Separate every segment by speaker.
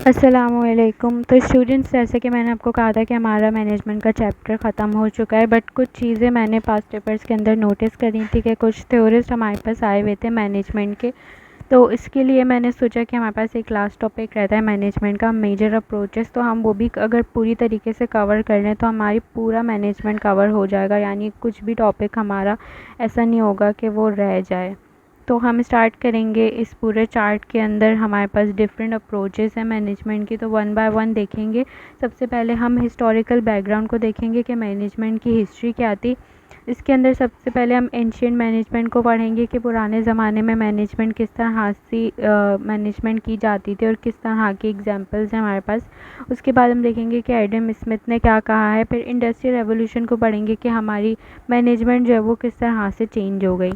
Speaker 1: अस्सलामुअलैकुम। तो स्टूडेंट्स, जैसे कि मैंने आपको कहा था कि हमारा मैनेजमेंट का चैप्टर ख़त्म हो चुका है, बट कुछ चीज़ें मैंने पास्ट पेपर्स के अंदर नोटिस करी थी कि कुछ थ्योरिस्ट हमारे पास आए हुए थे मैनेजमेंट के। तो इसके लिए मैंने सोचा कि हमारे पास एक लास्ट टॉपिक रहता है मैनेजमेंट का, मेजर अप्रोचेस, तो हम वो भी अगर पूरी तरीके से कवर कर लें तो हमारी पूरा मैनेजमेंट कवर हो जाएगा, यानी कुछ भी टॉपिक हमारा ऐसा नहीं होगा कि वो रह जाए। तो हम स्टार्ट करेंगे। इस पूरे चार्ट के अंदर हमारे पास डिफरेंट अप्रोचेस हैं मैनेजमेंट की, तो वन बाय वन देखेंगे। सबसे पहले हम हिस्टोरिकल बैकग्राउंड को देखेंगे कि मैनेजमेंट की हिस्ट्री क्या थी। इसके अंदर सबसे पहले हम एंशियंट मैनेजमेंट को पढ़ेंगे कि पुराने ज़माने में मैनेजमेंट किस तरह से मैनेजमेंट की जाती थी और किस तरह की एग्जांपल्स हैं हमारे पास। उसके बाद हम देखेंगे कि एडम स्मिथ ने क्या कहा है। फिर इंडस्ट्रियल रेवोल्यूशन को पढ़ेंगे कि हमारी मैनेजमेंट जो है वो किस तरह से चेंज हो गई।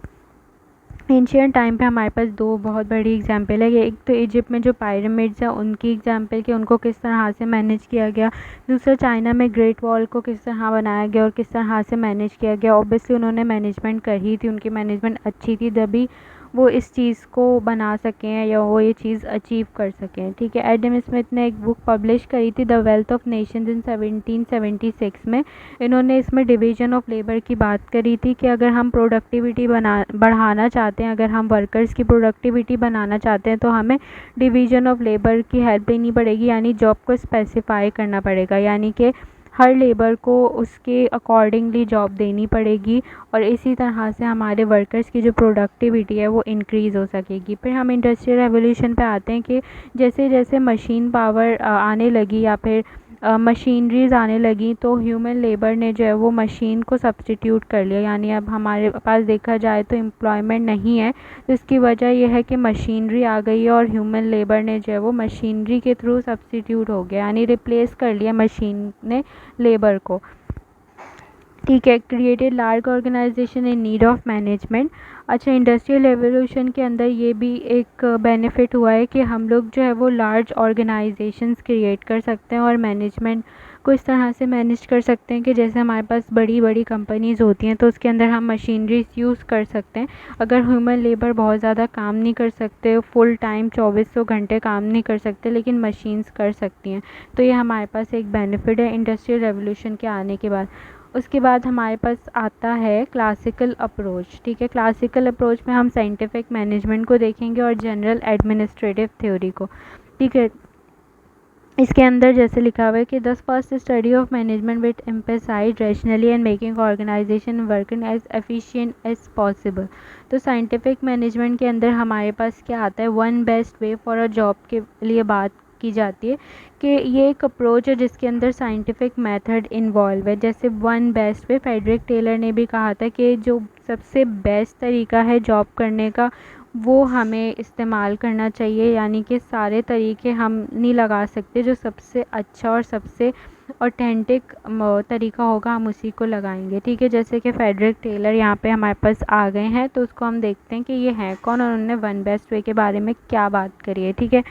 Speaker 1: एंशियंट टाइम पे हमारे पास दो बहुत बड़ी एग्जांपल है। एक तो इजिप्ट में जो पिरामिड्स हैं उनकी एग्जांपल कि उनको किस तरह से मैनेज किया गया। दूसरा चाइना में ग्रेट वॉल को किस तरह बनाया गया और किस तरह से मैनेज किया गया। ऑब्वियसली उन्होंने मैनेजमेंट करी थी, उनकी मैनेजमेंट अच्छी थी, तभी वो इस चीज़ को बना सकें या वो ये चीज़ अचीव कर सकें। ठीक है, एडम स्मिथ ने एक बुक पब्लिश करी थी, द वेल्थ ऑफ नेशंस इन 1776 में। इन्होंने इसमें डिवीज़न ऑफ लेबर की बात करी थी कि अगर हम प्रोडक्टिविटी बढ़ाना चाहते हैं, अगर हम वर्कर्स की प्रोडक्टिविटी बनाना चाहते हैं तो हमें डिवीज़न ऑफ लेबर की हेल्प लेनी पड़ेगी, यानी जॉब को स्पेसिफाई करना पड़ेगा, यानी कि हर लेबर को उसके अकॉर्डिंगली जॉब देनी पड़ेगी और इसी तरह से हमारे वर्कर्स की जो प्रोडक्टिविटी है वो इंक्रीज़ हो सकेगी। फिर हम इंडस्ट्रियल रेवोल्यूशन पे आते हैं कि जैसे जैसे मशीन पावर आने लगी या फिर मशीनरीज आने लगी तो ह्यूमन लेबर ने जो है वो मशीन को सब्सटीट्यूट कर लिया, यानी अब हमारे पास देखा जाए तो एम्प्लॉयमेंट नहीं है। तो इसकी वजह यह है कि मशीनरी आ गई है और ह्यूमन लेबर ने जो है वो मशीनरी के थ्रू सब्सटीट्यूट हो गया, यानी रिप्लेस कर लिया मशीन ने लेबर को। ठीक है, created large organisation in need of management. अच्छा, इंडस्ट्रियल रेवोल्यूशन के अंदर ये भी एक बेनिफिट हुआ है कि हम लोग जो है वो लार्ज ऑर्गेनाइजेशंस क्रिएट कर सकते हैं और मैनेजमेंट को इस तरह से मैनेज कर सकते हैं कि जैसे हमारे पास बड़ी बड़ी कंपनीज़ होती हैं तो उसके अंदर हम मशीनरीज यूज़ कर सकते हैं। अगर ह्यूमन लेबर बहुत ज़्यादा काम नहीं कर सकते, फुल टाइम 2400 घंटे काम नहीं कर सकते, लेकिन मशीन्स कर सकती हैं, तो ये हमारे पास एक बेनिफिट है इंडस्ट्रियल रेवोल्यूशन के आने के बाद। उसके बाद हमारे पास आता है क्लासिकल अप्रोच। ठीक है, क्लासिकल अप्रोच में हम साइंटिफिक मैनेजमेंट को देखेंगे और जनरल एडमिनिस्ट्रेटिव थ्योरी को। ठीक है, इसके अंदर जैसे लिखा हुआ है कि this first study of management with emphasise rationally and making organisation working as efficient as possible. तो साइंटिफिक मैनेजमेंट के अंदर हमारे पास क्या आता है, one best way for a job के लिए बात की जाती है कि ये एक अप्रोच है जिसके अंदर साइंटिफिक मेथड इन्वॉल्व है। जैसे one best way, Frederick Taylor ने भी कहा था कि जो सबसे बेस्ट तरीका है जॉब करने का वो हमें इस्तेमाल करना चाहिए, यानी कि सारे तरीके हम नहीं लगा सकते, जो सबसे अच्छा और सबसे ऑथेंटिक तरीका होगा हम उसी को लगाएंगे। ठीक है, जैसे कि फेडरिक टेलर यहाँ पे हमारे पास आ गए हैं, तो उसको हम देखते हैं कि ये हैं कौन और उन्होंने वन बेस्ट वे के बारे में क्या बात करी है। ठीक है,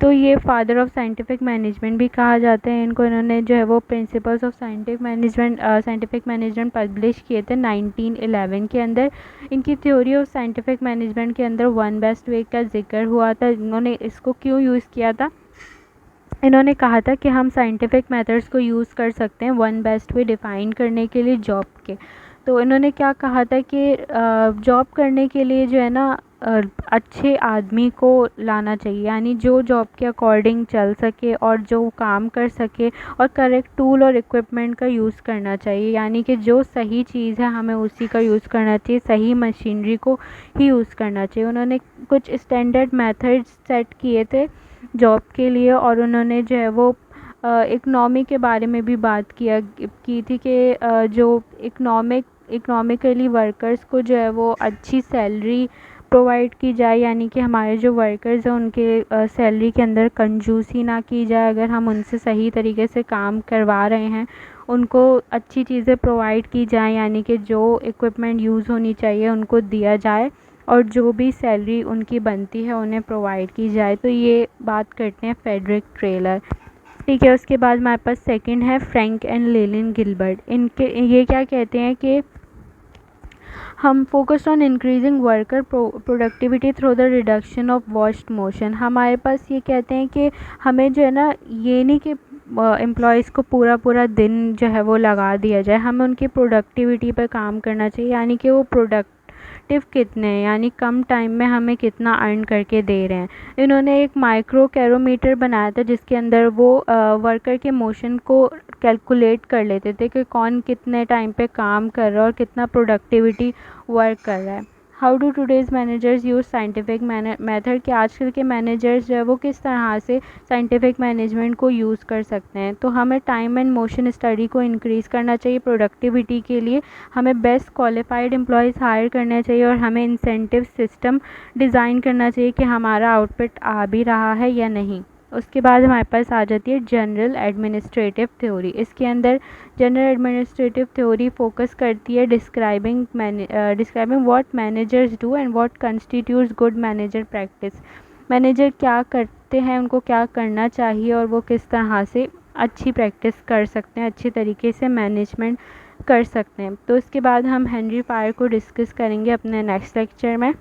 Speaker 1: तो ये फादर ऑफ साइंटिफिक मैनेजमेंट भी कहा जाता है इनको। इन्होंने जो है वो principles of scientific management publish किए थे 1911 के अंदर। इनकी थ्योरी ऑफ साइंटिफिक मैनेजमेंट के अंदर वन बेस्ट वे का जिक्र हुआ था। इन्होंने इसको क्यों यूज़ किया था, इन्होंने कहा था कि हम साइंटिफिक मेथड्स को यूज़ कर सकते हैं वन बेस्ट वे डिफ़ाइन करने के लिए जॉब के। तो इन्होंने क्या कहा था कि जॉब करने के लिए जो है ना अच्छे आदमी को लाना चाहिए, यानी जो जॉब के अकॉर्डिंग चल सके और जो काम कर सके और करेक्ट टूल और इक्विपमेंट का यूज़ करना चाहिए, यानी कि जो सही चीज़ है हमें उसी का यूज़ करना चाहिए, सही मशीनरी को ही यूज़ करना चाहिए। उन्होंने कुछ स्टैंडर्ड मेथड्स सेट किए थे जॉब के लिए और उन्होंने जो है वो इकनॉमी के बारे में भी बात की थी कि जो इकनॉमिकली वर्कर्स को जो है वो अच्छी सैलरी प्रोवाइड की जाए, यानी कि हमारे जो वर्कर्स हैं उनके सैलरी के अंदर कंजूसी ना की जाए। अगर हम उनसे सही तरीके से काम करवा रहे हैं उनको अच्छी चीज़ें प्रोवाइड की जाए, यानी कि जो इक्विपमेंट यूज़ होनी चाहिए उनको दिया जाए और जो भी सैलरी उनकी बनती है उन्हें प्रोवाइड की जाए। तो ये बात करते हैं फेडरिक टेलर। ठीक है, उसके बाद हमारे पास सेकंड है फ्रैंक एंड लेलिन गिलबर्ट। इनके ये क्या कहते हैं कि हम focused on increasing worker productivity through the reduction of waste motion. हमारे पास ये कहते हैं कि हमें जो है ना, ये नहीं कि एम्प्लॉयज़ को पूरा पूरा दिन जो है वो लगा दिया जाए, हमें उनकी प्रोडक्टिविटी पर काम करना चाहिए, यानी कि वो प्रोडक्टिव कितने हैं, यानी कम टाइम में हमें कितना अर्न करके दे रहे हैं। इन्होंने एक माइक्रो कैरोमीटर बनाया था जिसके अंदर वो वर्कर के मोशन को कैलकुलेट कर लेते थे कि कौन कितने टाइम पे काम कर रहा है और कितना प्रोडक्टिविटी वर्क कर रहा है। How do today's managers use scientific method, कि आजकल के मैनेजर्स जो है वो किस तरह से साइंटिफिक मैनेजमेंट को यूज़ कर सकते हैं। तो हमें टाइम एंड मोशन स्टडी को इंक्रीज़ करना चाहिए प्रोडक्टिविटी के लिए, हमें बेस्ट क्वालिफाइड एम्प्लॉयज़ हायर करना चाहिए और हमें इंसेंटिव सिस्टम डिज़ाइन करना चाहिए कि हमारा आउटपुट आ भी रहा है या नहीं। उसके बाद हमारे पास आ जाती है जनरल एडमिनिस्ट्रेटिव थ्योरी। इसके अंदर जनरल एडमिनिस्ट्रेटिव थ्योरी फोकस करती है describing what managers do and what constitutes good manager practice. Manager क्या करते हैं, उनको क्या करना चाहिए और वो किस तरह से अच्छी प्रैक्टिस कर सकते हैं, अच्छी तरीके से मैनेजमेंट कर सकते हैं। तो इसके बाद हम हेनरी फायर को डिस्कस करेंगे अपने नेक्स्ट लेक्चर में।